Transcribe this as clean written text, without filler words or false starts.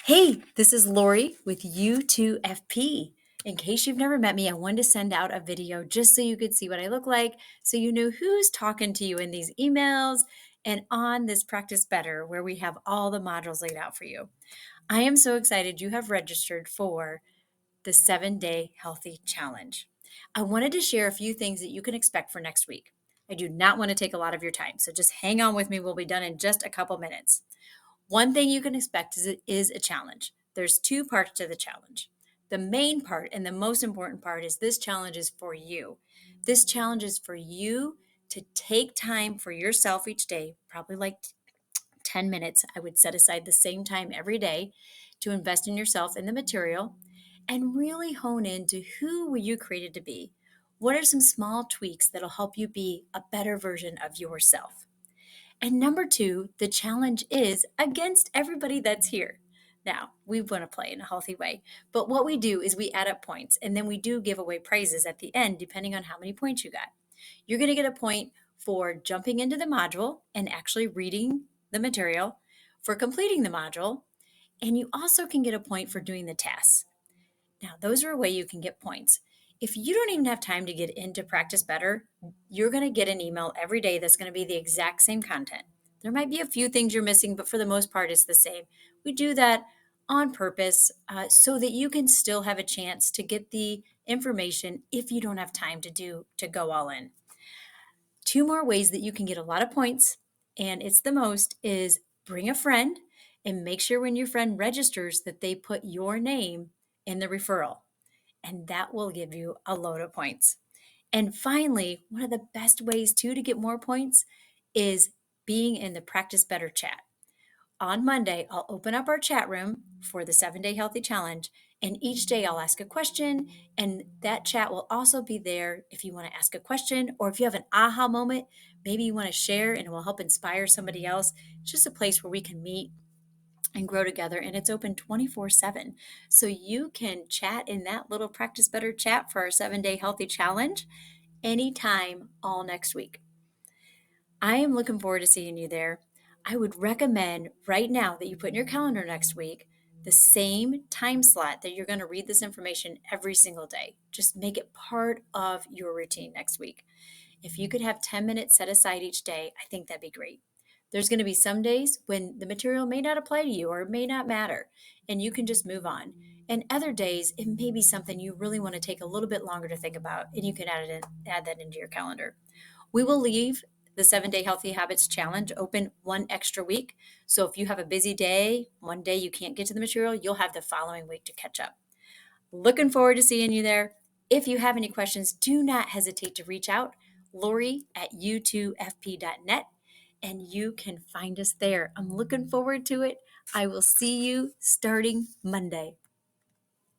Hey, this is Lori with U2FP. In case you've never met me, I wanted to send out a video just so you could see what I look like, so you know who's talking to you in these emails and on this Practice Better, where we have all the modules laid out for you. I am so excited you have registered for the 7-Day Healthy Challenge. I wanted to share a few things that you can expect for next week. I do not want to take a lot of your time, so just hang on with me. We'll be done in just a couple minutes. One thing you can expect is it is a challenge. There's two parts to the challenge. The main part and the most important part is this challenge is for you. This challenge is for you to take time for yourself each day, probably like 10 minutes. I would set aside the same time every day to invest in yourself and the material and really hone into who were you created to be. What are some small tweaks that'll help you be a better version of yourself? And number two, the challenge is against everybody that's here. Now, we want to play in a healthy way, but what we do is we add up points and then we do give away prizes at the end, depending on how many points you got. You're going to get a point for jumping into the module and actually reading the material, for completing the module, and you also can get a point for doing the tasks. Now, those are a way you can get points. If you don't even have time to get into Practice Better, you're going to get an email every day that's going to be the exact same content. There might be a few things you're missing, but for the most part, it's the same. We do that on purpose so that you can still have a chance to get the information if you don't have time to go all in. Two more ways that you can get a lot of points, and it's the most, is bring a friend and make sure when your friend registers that they put your name in the referral, and that will give you a load of points. And finally, one of the best ways too to get more points is being in the Practice Better chat. On Monday, I'll open up our chat room for the 7-Day Healthy Challenge, and each day I'll ask a question, and that chat will also be there if you want to ask a question or if you have an aha moment, maybe you want to share and it will help inspire somebody else. It's just a place where we can meet and grow together, and it's open 24/7. So you can chat in that little Practice Better chat for our 7-Day Healthy Challenge anytime all next week. I am looking forward to seeing you there. I would recommend right now that you put in your calendar next week the same time slot that you're going to read this information every single day. Just make it part of your routine next week. If you could have 10 minutes set aside each day, I think that'd be great. There's going to be some days when the material may not apply to you or it may not matter, and you can just move on. And other days, it may be something you really want to take a little bit longer to think about, and you can add that into your calendar. We will leave the 7-Day Healthy Habits Challenge open one extra week. So if you have a busy day, one day you can't get to the material, you'll have the following week to catch up. Looking forward to seeing you there. If you have any questions, do not hesitate to reach out, Lori at u2fp.net, and you can find us there. I'm looking forward to it. I will see you starting Monday.